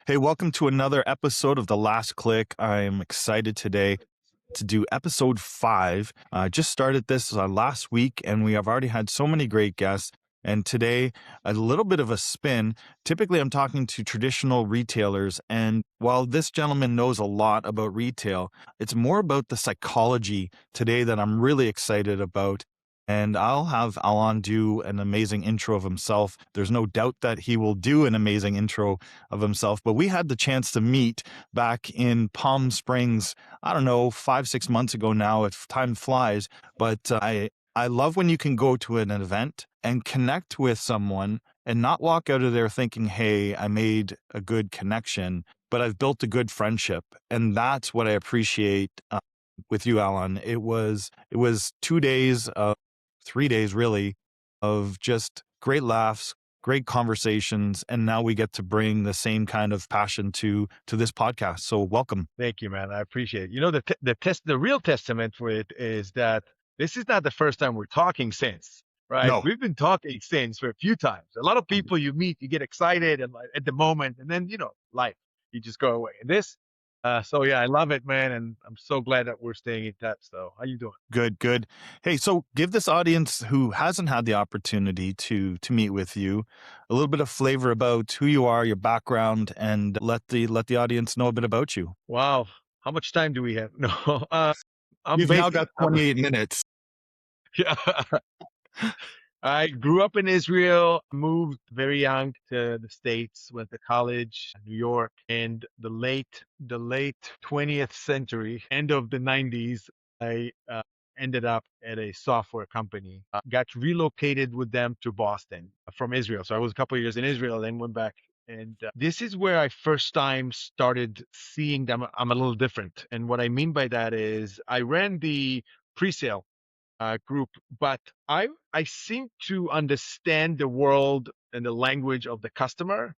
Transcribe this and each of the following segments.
Hey, welcome to another episode of The Last Click. I'm excited today to do episode 5. I just started this last week, and we have already had so many great guests. And today, a little bit of a spin. Typically, I'm talking to traditional retailers. And while this gentleman knows a lot about retail, it's more about the psychology today that I'm really excited about. And I'll have Alon do an amazing intro of himself. There's no doubt that he will do an amazing intro of himself. But we had the chance to meet back in Palm Springs, I don't know, 5, 6 months ago now, if time flies. But I love when you can go to an event and connect with someone and not walk out of there thinking, hey, I made a good connection, but I've built a good friendship. And that's what I appreciate with you, Alan. It was 2 days, 3 days really, of just great laughs, great conversations, and now we get to bring the same kind of passion to this podcast. So welcome. Thank you, man. I appreciate it. The real testament for it is that this is not the first time we're talking since, right? No, We've been talking since for a few times. A lot of people you meet, you get excited and like at the moment, and then life, you just go away. So yeah, I love it, man, and I'm so glad that we're staying in touch. So, how you doing? good, good. Hey, so give this audience who hasn't had the opportunity to meet with you a little bit of flavor about who you are, your background, and let the audience know a bit about you. Wow, how much time do we have? No, I'm You've now basically, got 28 minutes. yeah. I grew up in Israel, moved very young to the States, went to college, New York, and the late 20th century, end of the 90s, I ended up at a software company. Got relocated with them to Boston from Israel. So I was a couple of years in Israel, then went back. And this is where I first time started seeing them. I'm a little different. And what I mean by that is I ran the pre-sale group, but I seem to understand the world and the language of the customer,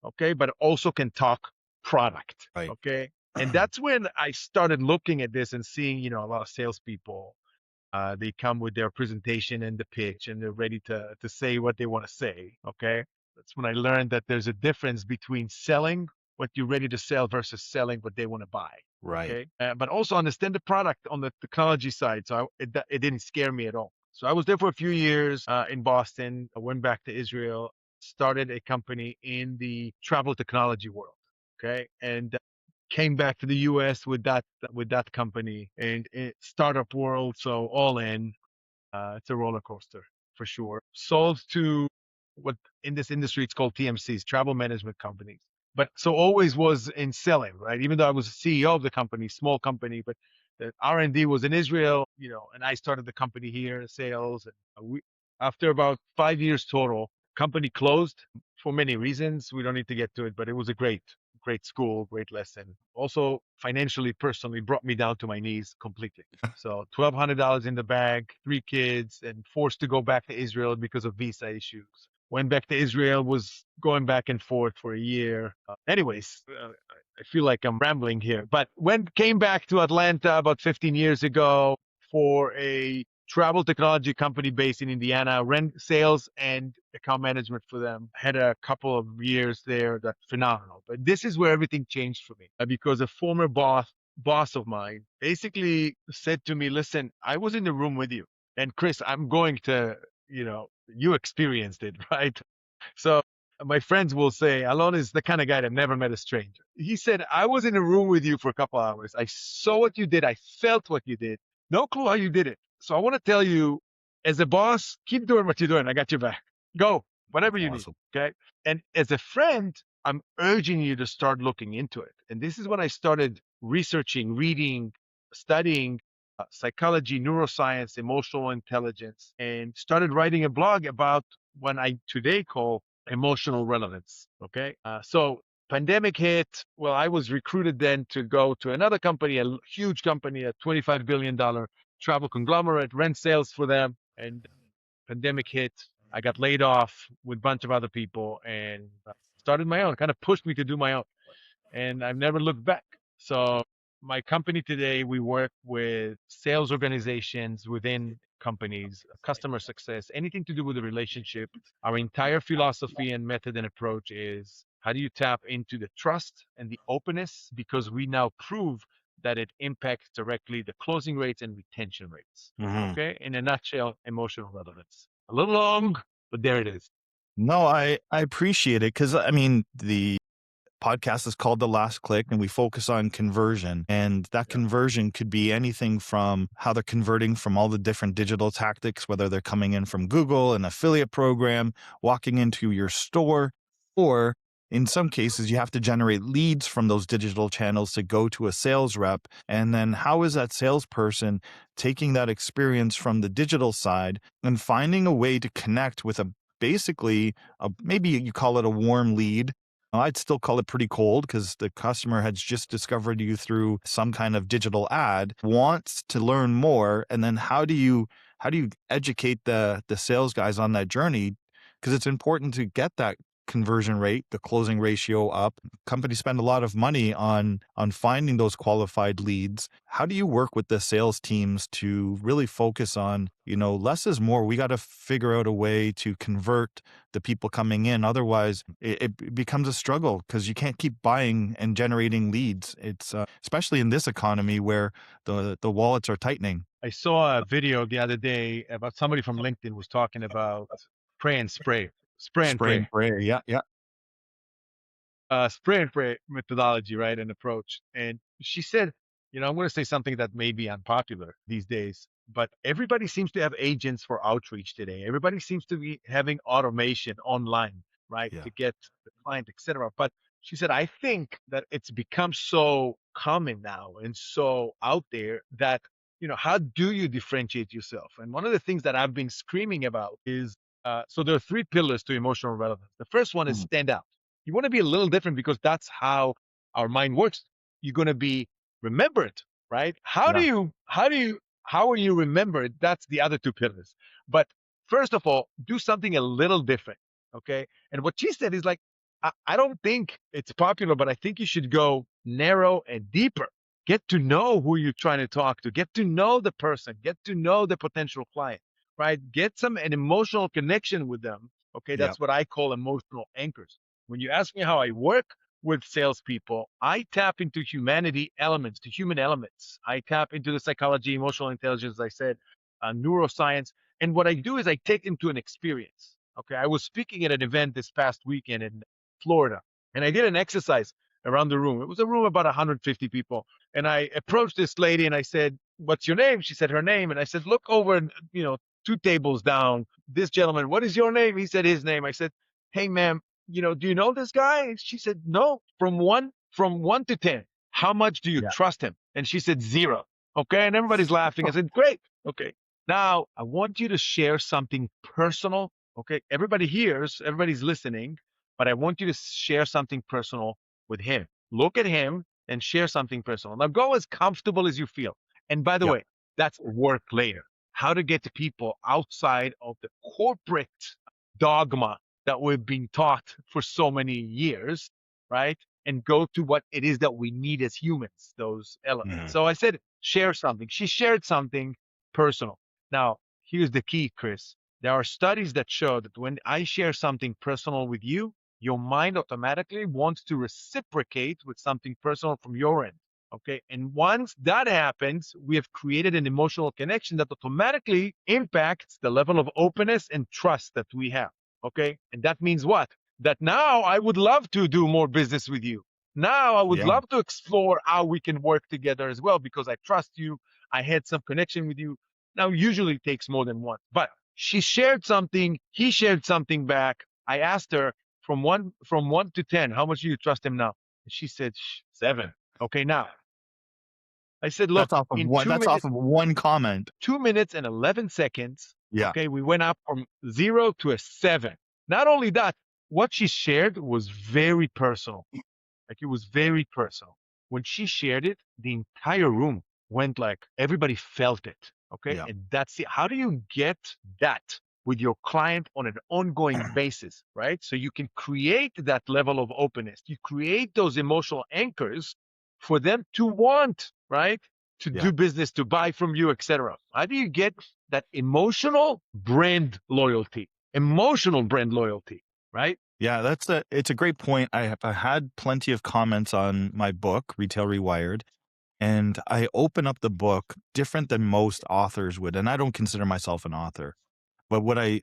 okay, but also can talk product, Right. okay. And that's when I started looking at this and seeing, a lot of salespeople. They come with their presentation and the pitch, and they're ready to say what they want to say. Okay, that's when I learned that there's a difference between selling what you're ready to sell versus selling what they want to buy. Right. Okay, but also understand the product on the technology side. So it didn't scare me at all. So I was there for a few years in Boston. I went back to Israel, started a company in the travel technology world. Okay, and came back to the US with that company and startup world. So all in, it's a roller coaster for sure. Sold to what in this industry it's called TMCs, travel management companies. But so always was in selling, right? Even though I was CEO of the company, small company, but the R&D was in Israel, and I started the company here, sales. And after about 5 years total, company closed for many reasons. We don't need to get to it, but it was a great school, great lesson. Also, financially, personally, brought me down to my knees completely. So $1,200 in the bag, 3 kids, and forced to go back to Israel because of visa issues. Went back to Israel, was going back and forth for a year. Anyways, I feel like I'm rambling here, but when came back to Atlanta about 15 years ago for a travel technology company based in Indiana, ran sales and account management for them. Had a couple of years there that's phenomenal. But this is where everything changed for me because a former boss of mine basically said to me, listen, I was in the room with you. And Chris, I'm going to, you experienced it, right? So my friends will say, Alon is the kind of guy that never met a stranger. He said, I was in a room with you for a couple hours. I saw what you did. I felt what you did. No clue how you did it. So I want to tell you, as a boss, keep doing what you're doing. I got your back. Go, whatever That's you need. awesome. Okay. And as a friend, I'm urging you to start looking into it. And this is when I started researching, reading, studying psychology, neuroscience, emotional intelligence, and started writing a blog about what I today call emotional relevance. Okay. So pandemic hit. Well, I was recruited then to go to another company, a huge company, a $25 billion travel conglomerate, rent sales for them. And pandemic hit. I got laid off with a bunch of other people and started my own, kind of pushed me to do my own. And I've never looked back. So my company today, we work with sales organizations within companies, customer success, anything to do with the relationship. Our entire philosophy and method and approach is How do you tap into the trust and the openness? Because we now prove that it impacts directly the closing rates and retention rates. Mhm. Okay. In a nutshell, emotional relevance. A little long, but there it is. No, I appreciate it because I mean the podcast is called The Last Click, and we focus on conversion. And that Yeah. conversion could be anything from how they're converting from all the different digital tactics, whether they're coming in from Google, an affiliate program, walking into your store, or in some cases, you have to generate leads from those digital channels to go to a sales rep. And then how is that salesperson taking that experience from the digital side and finding a way to connect with a basically maybe you call it a warm lead. I'd still call it pretty cold because the customer has just discovered you through some kind of digital ad, wants to learn more, and then how do you educate the sales guys on that journey? Because it's important to get that conversion rate, the closing ratio up. Companies spend a lot of money on finding those qualified leads. How do you work with the sales teams to really focus on, less is more? We got to figure out a way to convert the people coming in. Otherwise, it becomes a struggle because you can't keep buying and generating leads. It's especially in this economy where the wallets are tightening. I saw a video the other day about somebody from LinkedIn was talking about pray and spray and Spray pray. and pray. Yeah, yeah, Spray and pray methodology, right, and approach. And she said, I'm going to say something that may be unpopular these days, but everybody seems to have agents for outreach today. Everybody seems to be having automation online, right, yeah, to get the client, etc. But she said, I think that it's become so common now and so out there that, how do you differentiate yourself? And one of the things that I've been screaming about is so there are three pillars to emotional relevance. The first one is mhm, stand out. You want to be a little different because that's how our mind works. You're going to be remembered, right? yeah, How are you remembered? That's the other two pillars. But first of all, do something a little different. Okay. And what she said is like, I don't think it's popular, but I think you should go narrow and deeper. Get to know who you're trying to talk to, get to know the person, get to know the potential client, right? Get an emotional connection with them. Okay. yeah, That's what I call emotional anchors. When you ask me how I work with salespeople, I tap into humanity elements, to human elements. I tap into the psychology, emotional intelligence, as I said, neuroscience. And what I do is I take them to an experience. Okay. I was speaking at an event this past weekend in Florida, and I did an exercise around the room. It was a room about 150 people. And I approached this lady and I said, "What's your name?" She said her name. And I said, "Look over, two tables down. This gentleman, what is your name?" He said his name. I said, "Hey, ma'am, do you know this guy?" She said, "No." From one to 10, how much do you yeah, trust him? And she said, "0." Okay. And everybody's laughing. I said, "Great. Okay. Now I want you to share something personal." Okay. Everybody's listening, but I want you to share something personal with him. Look at him and share something personal. Now go as comfortable as you feel. And by the yeah, way, that's work later. How to get to people outside of the corporate dogma that we've been taught for so many years, right? And go to what it is that we need as humans, those elements. mhm, So I said, share something. She shared something personal. Now, here's the key, Chris. There are studies that show that when I share something personal with you, your mind automatically wants to reciprocate with something personal from your end. Okay. And once that happens, we have created an emotional connection that automatically impacts the level of openness and trust that we have. Okay. And that means what? That now I would love to do more business with you. Now I would yeah. love to explore how we can work together as well because I trust you. I had some connection with you. Now, usually it takes more than one, but she shared something. He shared something back. I asked her from one to 10, how much do you trust him now? And she said 7. Okay. Now I said, That's look, off of in one. That's off of one comment. 2 minutes and 11 seconds, Yeah, okay, we went up from 0 to a 7. Not only that, what she shared was very personal. Like it was very personal. When she shared it, the entire room went like everybody felt it. Okay. yeah, And that's it. How do you get that with your client on an ongoing basis? Right. So you can create that level of openness. You create those emotional anchors for them to want, right? To yeah. do business, to buy from you, etc. How do you get that emotional brand loyalty? Emotional brand loyalty, right? Yeah, it's a great point. I had plenty of comments on my book, Retail Rewired, and I open up the book different than most authors would, and I don't consider myself an author. But what I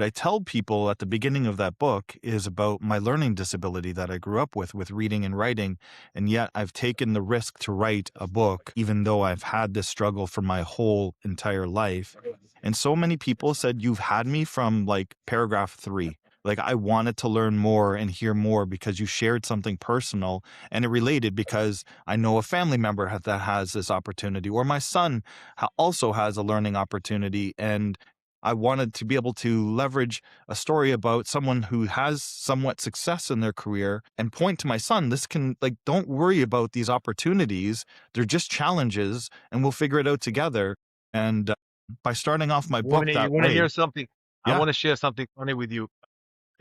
tell people at the beginning of that book is about my learning disability that I grew up with reading and writing, and yet I've taken the risk to write a book even though I've had this struggle for my whole entire life. And so many people said, "You've had me from like paragraph 3." Like I wanted to learn more and hear more because you shared something personal and it related because I know a family member that has this opportunity, or my son also has a learning opportunity, and I wanted to be able to leverage a story about someone who has somewhat success in their career and point to my son, this can, like, don't worry about these opportunities. They're just challenges and we'll figure it out together. And by starting off my book You that want to way, hear something? I yeah, want to share something funny with you.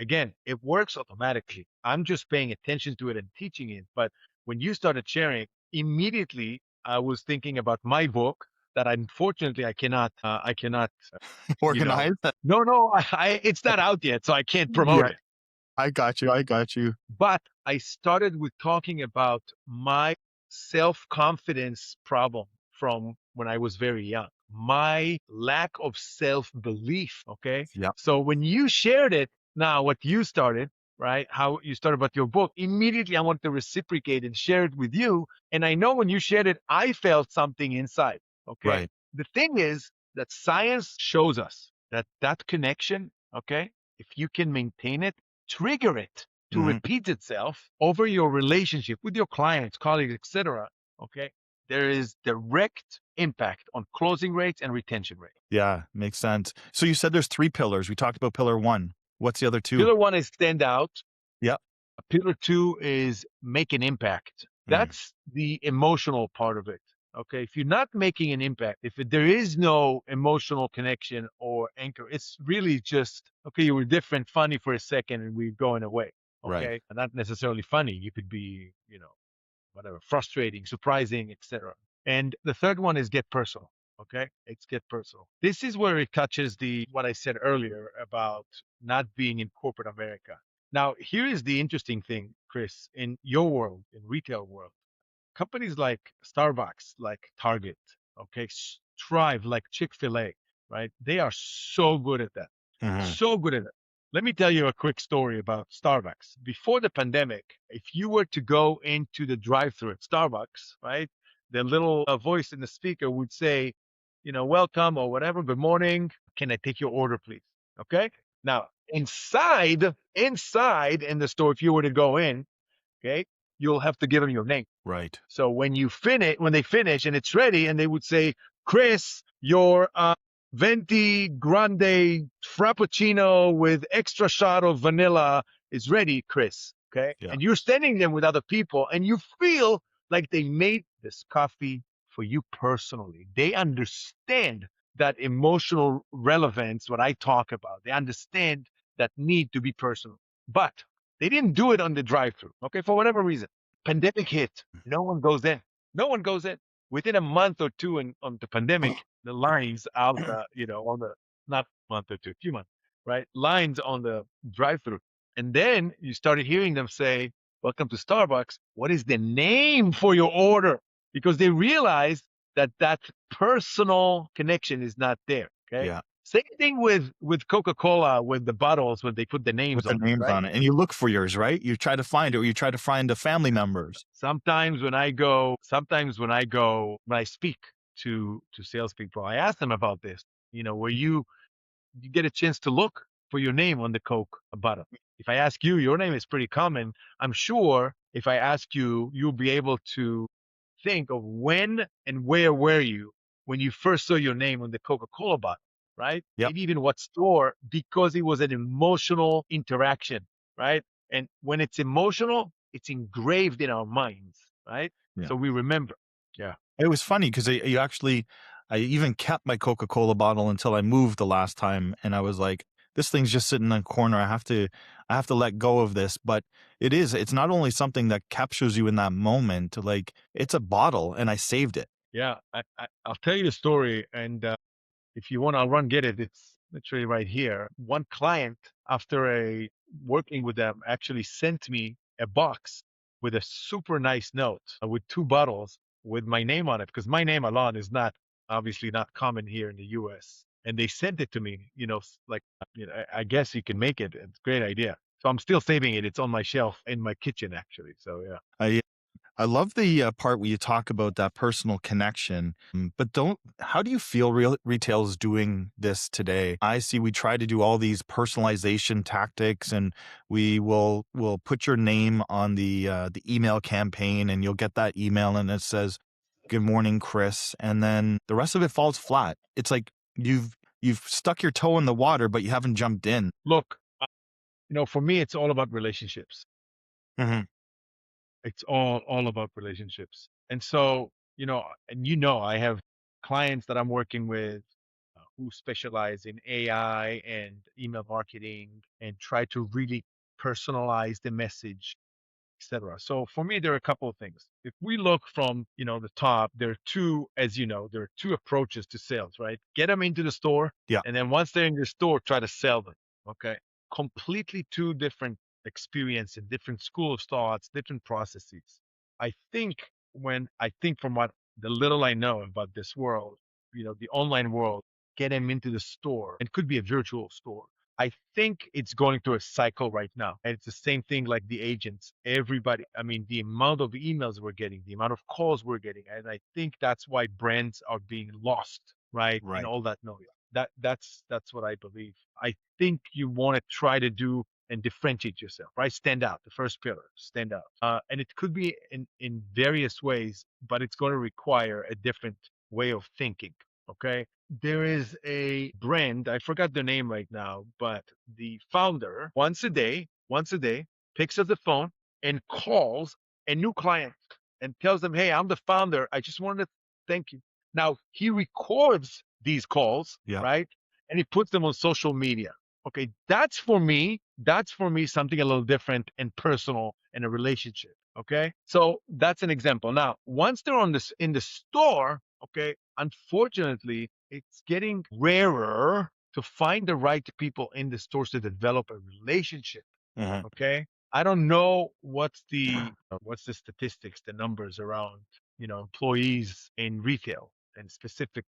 Again, it works automatically. I'm just paying attention to it and teaching it. But when you started sharing, immediately I was thinking about my book that unfortunately I cannot, you know, organize. no, it's not out yet, so I can't promote Yeah, it. I got you. I got you. But I started with talking about my self confidence problem from when I was very young, my lack of self belief. Okay. Yeah, So when you shared it, now what you started, right? How you started about your book, immediately I want to reciprocate and share it with you. And I know when you shared it, I felt something inside. Okay. right. The thing is that science shows us that that connection, okay, if you can maintain it, trigger it to Mhm. repeat itself over your relationship with your clients, colleagues, etc. Okay, there is direct impact on closing rates and retention rate. Yeah, makes sense. So you said there's 3 pillars. We talked about pillar 1. What's the other 2? Pillar one is stand out. Yep. Pillar two is make an impact. Mm, That's the emotional part of it. Okay. If you're not making an impact, if there is no emotional connection or anchor, it's really just, okay, you were different, funny for a second, and we're going away. right. Okay. And not necessarily funny. You could be, whatever, frustrating, surprising, etc. And the third one is get personal. Okay, it's get personal. This is where it touches the what I said earlier about not being in corporate America. Now, here is the interesting thing, Chris, in your world, in retail world, companies like Starbucks, like Target, okay, Strive, like Chick-fil-A, right? They are so good at that. Mhm. So good at it. Let me tell you a quick story about Starbucks. Before the pandemic, if you were to go into the drive-through at Starbucks, right, the little voice in the speaker would say, welcome or whatever, good morning. Can I take your order, please? Okay. Now, inside in the store, if you were to go in, okay, you'll have to give them your name. Right. So when they finish and it's ready, and they would say, Chris, your venti grande frappuccino with extra shot of vanilla is ready, Chris. Okay, Yeah. and you're standing there with other people, and you feel like they made this coffee for you personally. They understand that emotional relevance, what I talk about. They understand that need to be personal, but they didn't do it on the drive-through. Okay, for whatever reason. Pandemic hit. No one goes in. No one goes in. Within a month or two on the pandemic, the lines out, on the, not month or two, few months, right? Lines on the drive-through. And then you started hearing them say, welcome to Starbucks. What is the name for your order? Because they realized that that personal connection is not there. Okay. Yeah. Same thing with Coca-Cola, with the bottles when they put the names With the on it, names right? on it, and you look for yours, right? You try to find it, or you try to find the family members. When I speak to salespeople, I ask them about this. Where you get a chance to look for your name on the Coke bottle. If I ask you, your name is pretty common. I'm sure if I ask you, you'll be able to think of when and where were you when you first saw your name on the Coca-Cola bottle, right? Yep. Maybe even what store, because it was an emotional interaction, right? And when it's emotional, it's engraved in our minds, right? Yeah. So we remember. Yeah. It was funny because I even kept my Coca-Cola bottle until I moved the last time, and I was like, "This thing's just sitting in a corner. I have to let go of this." But it's not only something that captures you in that moment, like, it's a bottle, and I saved it. Yeah. I'll tell you the story. And if you want, I'll run get it. It's literally right here. One client after a working with them, actually sent me a box with a super nice note with two bottles with my name on it, because my name Alon is not obviously not common here in the U.S. And they sent it to me, like I guess you can make it. It's a great idea. So I'm still saving it. It's on my shelf in my kitchen actually. So yeah. I I love the part where you talk about that personal connection. But don't, how do you feel retail is doing this today? I see we try to do all these personalization tactics, and will put your name on the email campaign, and you'll get that email and it says, "Good morning, Chris," and then the rest of it falls flat. It's like you've stuck your toe in the water, but you haven't jumped in. Look, for me, it's all about relationships. Hmm. It's all about relationships. And so, I have clients that I'm working with who specialize in AI and email marketing and try to really personalize the message, etc. So for me, there are a couple of things. If we look from, the top, there are two, as you know, there are two approaches to sales, right? Get them into the store, Yeah. and then once they're in the store, try to sell them. Okay. Completely two different experience and different school of thoughts, different processes. I think from what the little I know about this world, the online world, get them into the store, and could be a virtual store. I think it's going through a cycle right now. And it's the same thing like the agents. Everybody, I mean, the amount of emails we're getting, the amount of calls we're getting. And I think that's why brands are being lost, right? In Right. all that noise. That's what I believe. I think you want to try to do and differentiate yourself, right? Stand out. The first pillar, stand out. And it could be in various ways, but it's going to require a different way of thinking. Okay. There is a brand, I forgot the name right now, but the founder once a day picks up the phone and calls a new client and tells them, "Hey, I'm the founder. I just wanted to thank you." Now he records these calls, Yeah. right? And he puts them on social media. Okay, that's for me something a little different and personal in a relationship. Okay, so that's an example. Now, once they're on this in the store, okay, unfortunately, it's getting rarer to find the right people in the stores to develop a relationship. Hmm. Okay. I don't know what's the statistics, the numbers around, employees in retail and specific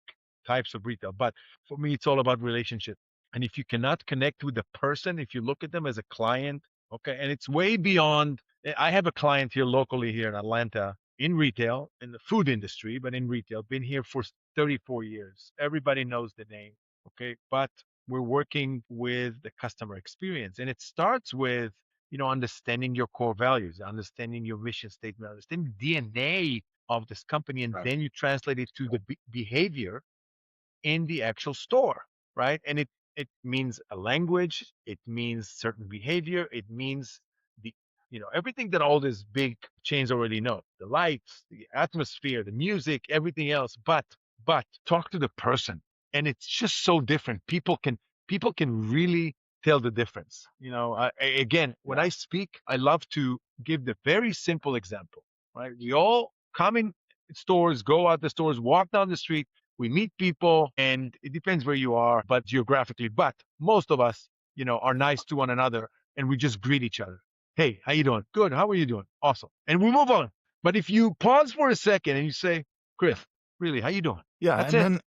types of retail. But for me, it's all about relationship. And if you cannot connect with the person, if you look at them as a client, okay, and it's way beyond. I have a client here locally here in Atlanta in retail, in the food industry, but in retail, been here for 34 years. Everybody knows the name. Okay. But we're working with the customer experience. And it starts with, understanding your core values, understanding your mission statement, understanding the DNA of this company, and Right. then you translate it to the behavior in the actual store, right? And it means a language, it means certain behavior, it means the everything that all these big chains already know: the lights, the atmosphere, the music, everything else. But talk to the person, and it's just so different. People can really tell the difference. Again, when Yeah. I speak, I love to give the very simple example, right? We all come in stores, go out the stores, walk down the street, we meet people, and it depends where you are, but geographically. But most of us, are nice to one another, and we just greet each other. Hey, how you doing? Good. How are you doing? Awesome. And we move on. But if you pause for a second and you say, Chris, really, how you doing? Yeah. That's And it. then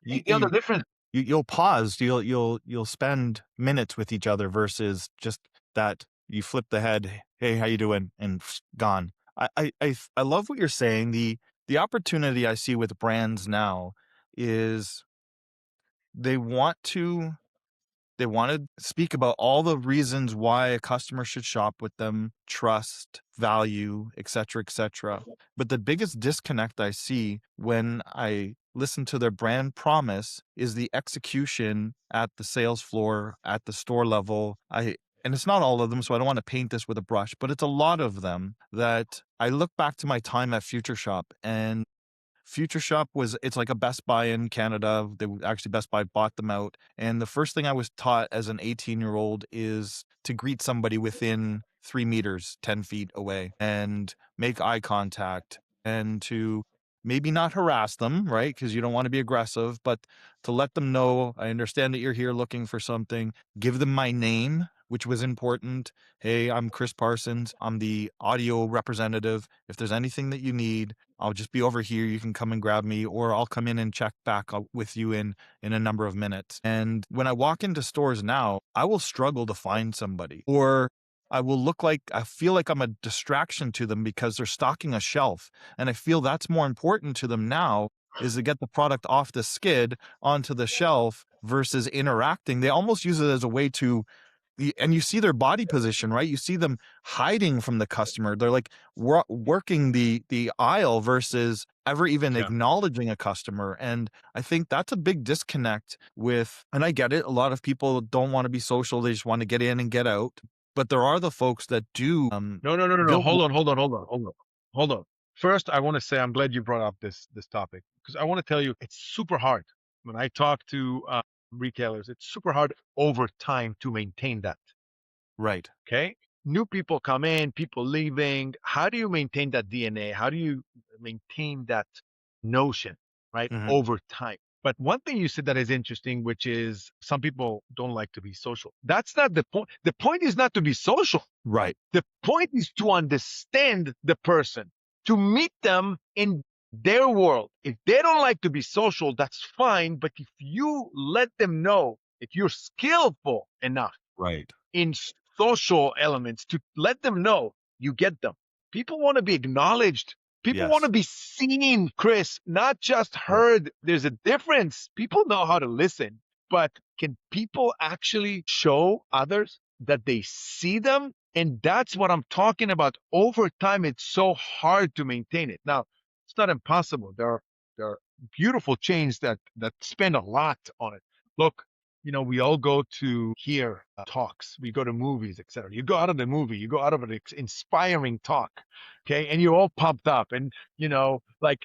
You you, tell the you difference. you'll pause, you'll spend minutes with each other versus just that you flip the head, "Hey, how you doing?" and gone. I love what you're saying. The opportunity I see with brands now is they want to they want to speak about all the reasons why a customer should shop with them, trust, value, etc., etc. But the biggest disconnect I see when I listen to their brand promise is the execution at the sales floor, at the store level. And it's not all of them, so I don't want to paint this with a brush, but it's a lot of them that I look back to my time at Future Shop, and Future Shop it's like a Best Buy in Canada. Actually Best Buy bought them out. And the first thing I was taught as an 18-year-old is to greet somebody within 3 meters, 10 feet away, and make eye contact, and to maybe not harass them, right? Because you don't want to be aggressive, but to let them know, I understand that you're here looking for something. Give them my name, which was important. Hey, I'm Chris Parsons. I'm the audio representative. If there's anything that you need, I'll just be over here. You can come and grab me, or I'll come in and check back with you in a number of minutes. And when I walk into stores now, I will struggle to find somebody, or I feel like I'm a distraction to them because they're stocking a shelf. And I feel that's more important to them now is to get the product off the skid onto the shelf versus interacting. They almost use it as a way to and you see their body position, right? You see them hiding from the customer. They're like working the aisle versus ever even Yeah. acknowledging a customer. And I think that's a big disconnect with, and I get it. A lot of people don't want to be social. They just want to get in and get out. But there are the folks that do, No, no, no, no, no. they'll, Hold on, hold on, hold on, hold on, hold on. First, I want to say I'm glad you brought up this topic because I want to tell you it's super hard. When I talk to retailers, it's super hard over time to maintain that. right. Okay. New people come in, people leaving. How do you maintain that DNA? How do you maintain that notion, right? Mhm. Over time. But one thing you said that is interesting, which is some people don't like to be social. That's not the point. The point is not to be social. Right. The point is to understand the person, to meet them in their world. If they don't like to be social, that's fine. But if you let them know if you're skillful enough Right. in social elements to let them know you get them. People want to be acknowledged. People want Yes. to be seen, Chris, not just Right. heard. There's a difference. People know how to listen, but can people actually show others that they see them? And that's what I'm talking about. Over time, it's so hard to maintain it. Now, it's not impossible. There are beautiful chains that spend a lot on it. Look, we all go to hear talks. We go to movies, etc. You go out of the movie, you go out of an inspiring talk, okay, and you're all pumped up, and like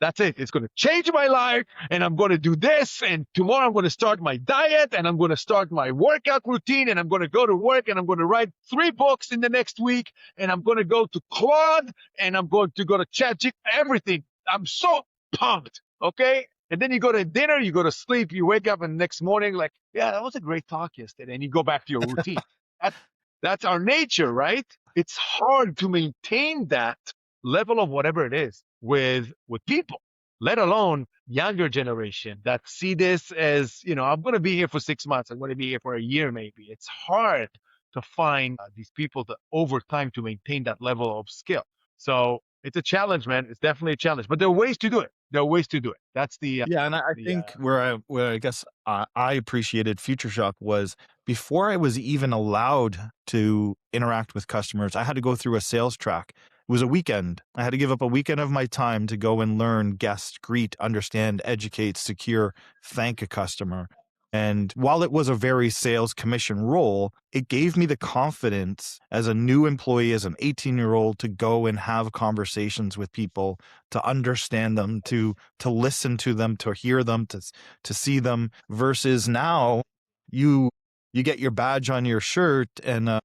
that's it. It's going to change my life, and I'm going to do this, and tomorrow I'm going to start my diet, and I'm going to start my workout routine, and I'm going to go to work, and I'm going to write 3 books in the next week, and I'm going to go to Claude, and I'm going to go to ChatGPT. Everything. I'm so pumped. Okay. And then you go to dinner, you go to sleep, you wake up, and the next morning, like, yeah, that was a great talk yesterday, and you go back to your routine. That, that's our nature, right? It's hard to maintain that level of whatever it is with people, let alone younger generation that see this as, I'm going to be here for 6 months, I'm going to be here for a year. Maybe it's hard to find these people that over time to maintain that level of skill. So it's a challenge, man. It's definitely a challenge, but there are ways to do it. There are ways to do it. That's Yeah, and I the think where I guess I appreciated Future Shock was before I was even allowed to interact with customers, I had to go through a sales track. It was a weekend. I had to give up a weekend of my time to go and learn, guest, greet, understand, educate, secure, thank a customer. And while it was a very sales commission role, it gave me the confidence as a new employee, as an 18-year-old, to go and have conversations with people, to understand them, to listen to them, to hear them, to see them, versus now you you get your badge on your shirt and a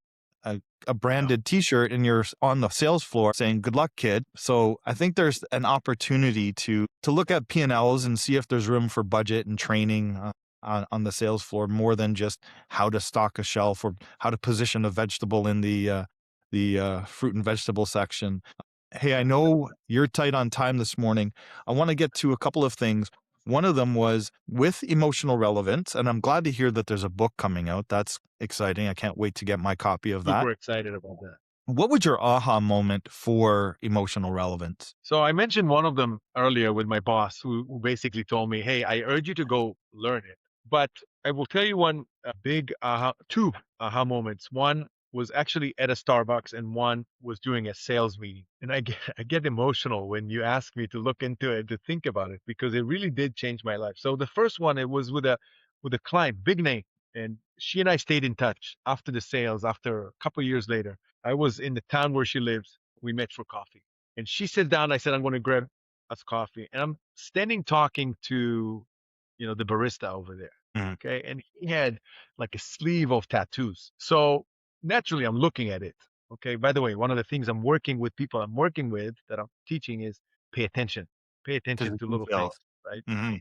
yeah. branded t-shirt and you're on the sales floor saying good luck kid. So I think there's an opportunity to look at P&Ls and see if there's room for budget and training on the sales floor more than just how to stock a shelf or how to position a vegetable in the fruit and vegetable section. Hey, I know you're tight on time this morning. I want to get to a couple of things. One of them was with emotional relevance, and I'm glad to hear that there's a book coming out. That's exciting. I can't wait to get my copy of that. Super excited about that. What was your aha moment for emotional relevance? So I mentioned one of them earlier with my boss who basically told me, "Hey, I urge you to go learn it." But I will tell you one big two aha moments. One was actually at a Starbucks, and one was during a sales meeting. And I get emotional when you ask me to look into it, to think about it, because it really did change my life. So the first one, it was with a client, big name, and she and I stayed in touch after the sales. After a couple of years later, I was in the town where she lives. We met for coffee. And she sat down. I said, I'm going to grab us coffee. And I'm standing talking to, the barista over there. Mhm. Okay. And he had like a sleeve of tattoos. So naturally, I'm looking at it. Okay. By the way, one of the things I'm working with that I'm teaching is pay attention. Pay To attention the to little things, details. right? Mhm.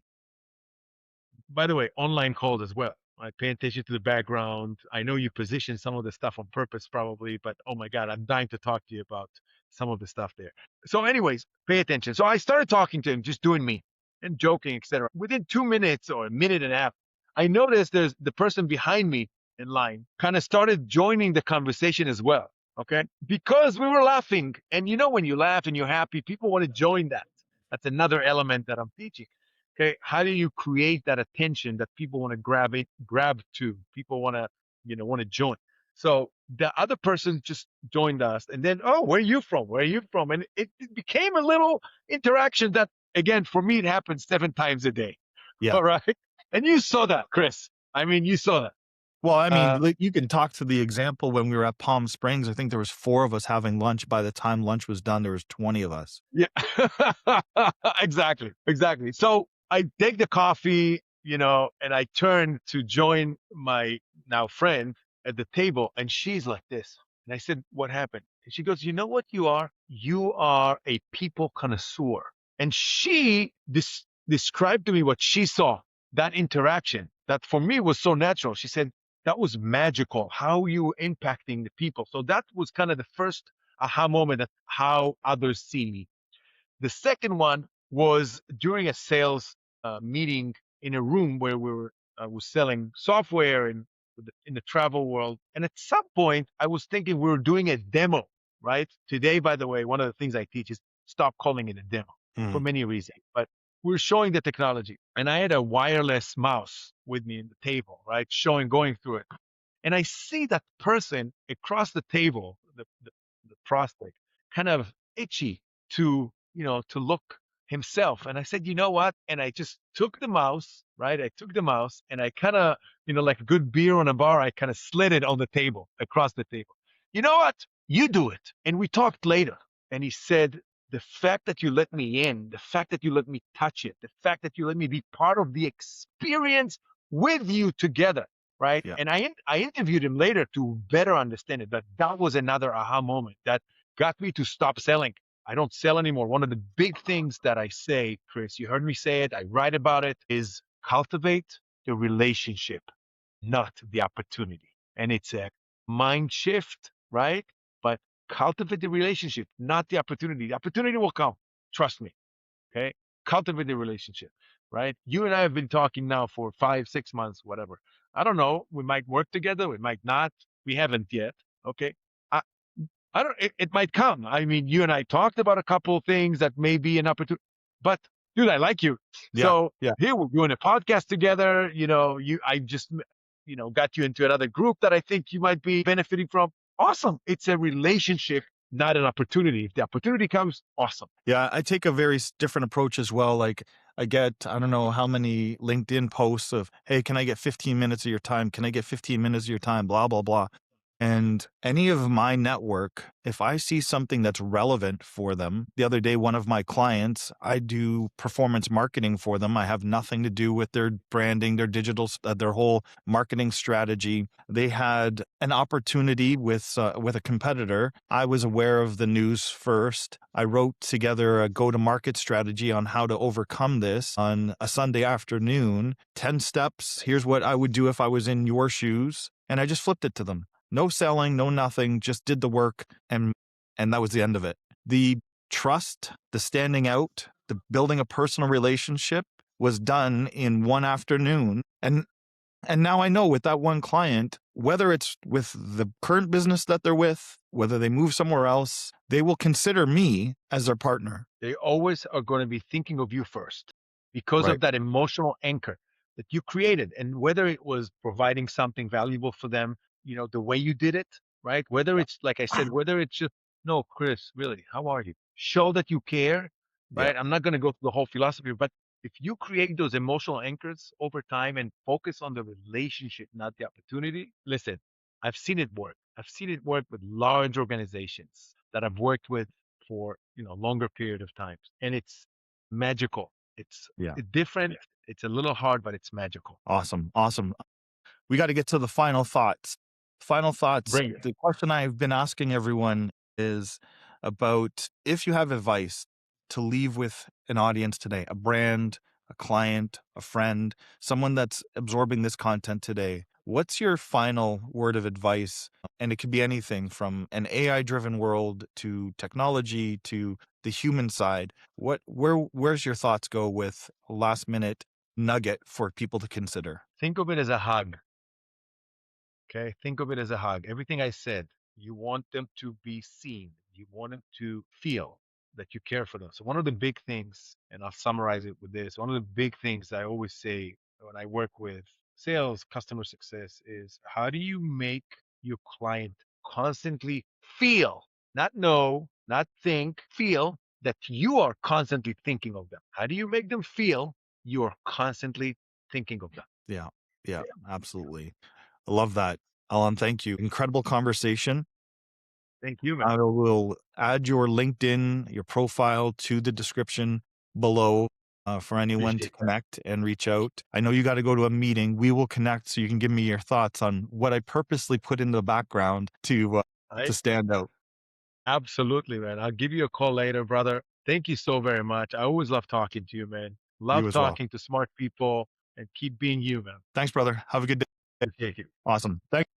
By the way, online calls as well. I pay attention to the background. I know you position some of the stuff on purpose, probably, but oh my God, I'm dying to talk to you about some of the stuff there. So, anyways, pay attention. So I started talking to him, just doing me and joking, etc. Within 2 minutes or a minute and a half, I noticed there's the person behind me in line kind of started joining the conversation as well. Okay. Because we were laughing. And you know, when you laugh and you're happy, people want to join that. That's another element that I'm teaching. Okay, how do you create that attention that people want to grab to? People want to, want to join. So the other person just joined us, and then, oh, where are you from? Where are you from? And it became a little interaction that, again, for me, it happens 7 times a day. Yeah. All right, and you saw that, Chris. I mean, you saw that. Well, I mean, Uh, like, you can talk to the example when we were at Palm Springs. I think there was 4 of us having lunch. By the time lunch was done, there was 20 of us. Yeah, exactly, exactly. So I take the coffee, and I turn to join my now friend at the table, and she's like this. And I said, "What happened?" And she goes, "You know what you are? You are a people connoisseur." And she described to me what she saw, that interaction that for me was so natural. She said, "That was magical, how you were impacting the people." So that was kind of the first aha moment at how others see me. The second one was during a sales meeting in a room where we were was selling software in the travel world. And at some point, I was thinking we were doing a demo, right? Today, by the way, one of the things I teach is stop calling it a demo for Mhm. many reasons. But we're showing the technology, and I had a wireless mouse with me in the table, right? Going through it, and I see that person across the table, the prospect, kind of itchy to, to look himself. And I said, you know what? And I just took the mouse, right? I took the mouse and I kind of, like a good beer on a bar, I kind of slid it on the table, across the table. You know what? You do it. And we talked later. And he said, the fact that you let me in, the fact that you let me touch it, the fact that you let me be part of the experience with you together, right? Yeah. And I interviewed him later to better understand it. But that was another aha moment that got me to stop selling. I don't sell anymore. One of the big things that I say, Chris, you heard me say it, I write about it, is cultivate the relationship, not the opportunity. And it's a mind shift, right? But cultivate the relationship, not the opportunity. The opportunity will come. Trust me. Okay. Cultivate the relationship, right? You and I have been talking now for 5, 6 months, whatever. I don't know. We might work together. We might not. We haven't yet. Okay. I, I don't, it might come. I mean, you and I talked about a couple of things that may be an opportunity, but dude, I like you. Yeah. So Yeah. here we're doing a podcast together. I just, got you into another group that I think you might be benefiting from. Awesome. It's a relationship, not an opportunity. If the opportunity comes, awesome. Yeah, I take a very different approach as well. Like, I get, I don't know how many LinkedIn posts of, hey, can I get 15 minutes of your time? Can I get 15 minutes of your time? Blah, blah, blah. And any of my network, if I see something that's relevant for them, the other day, one of my clients, I do performance marketing for them. I have nothing to do with their branding, their digital, their whole marketing strategy. They had an opportunity with a competitor. I was aware of the news first. I wrote together a go-to-market strategy on how to overcome this on a Sunday afternoon. 10 steps. Here's what I would do if I was in your shoes. And I just flipped it to them. No selling, no nothing, just did the work, and that was the end of it. The trust, the standing out, the building a personal relationship was done in one afternoon. And now I know with that one client, whether it's with the current business that they're with, whether they move somewhere else, they will consider me as their partner. They always are going to be thinking of you first because Right. of that emotional anchor that you created. And whether it was providing something valuable for them, the way you did it, right? Whether Yeah. it's, like I said, whether it's just, no, Chris, really, how are you? Show that you care, Yeah. right? I'm not going to go through the whole philosophy, but if you create those emotional anchors over time and focus on the relationship, not the opportunity, listen, I've seen it work. I've seen it work with large organizations that I've worked with for longer period of times, and it's magical. It's Yeah. different. It's a little hard, but it's magical. Awesome. Awesome. We got to get to the final thoughts. Final thoughts. Bring it. The question I've been asking everyone is about if you have advice to leave with an audience today, a brand, a client, a friend, someone that's absorbing this content today, what's your final word of advice? And it could be anything from an AI driven world to technology to the human side. Where's your thoughts go with a last minute nugget for people to consider? Think of it as a hug. Okay. Think of it as a hug. Everything I said, you want them to be seen. You want them to feel that you care for them. So, one of the big things, and I'll summarize it with this, one of the big things I always say when I work with sales, customer success is how do you make your client constantly feel, not know, not think, feel that you are constantly thinking of them? How do you make them feel you are constantly thinking of them? Yeah. Yeah, absolutely. I love that. Alon, thank you. Incredible conversation. Thank you, man. I will add your LinkedIn, your profile to the description below for anyone to Appreciate that. connect and reach out. I know you got to go to a meeting. We will connect so you can give me your thoughts on what I purposely put in the background to I stand out. Absolutely, man. I'll give you a call later, brother. Thank you so very much. I always love talking to you, man. You Love as well. talking to smart people and keep being you, man. Thanks, brother. Have a good day. Appreciate you. Awesome. Thanks.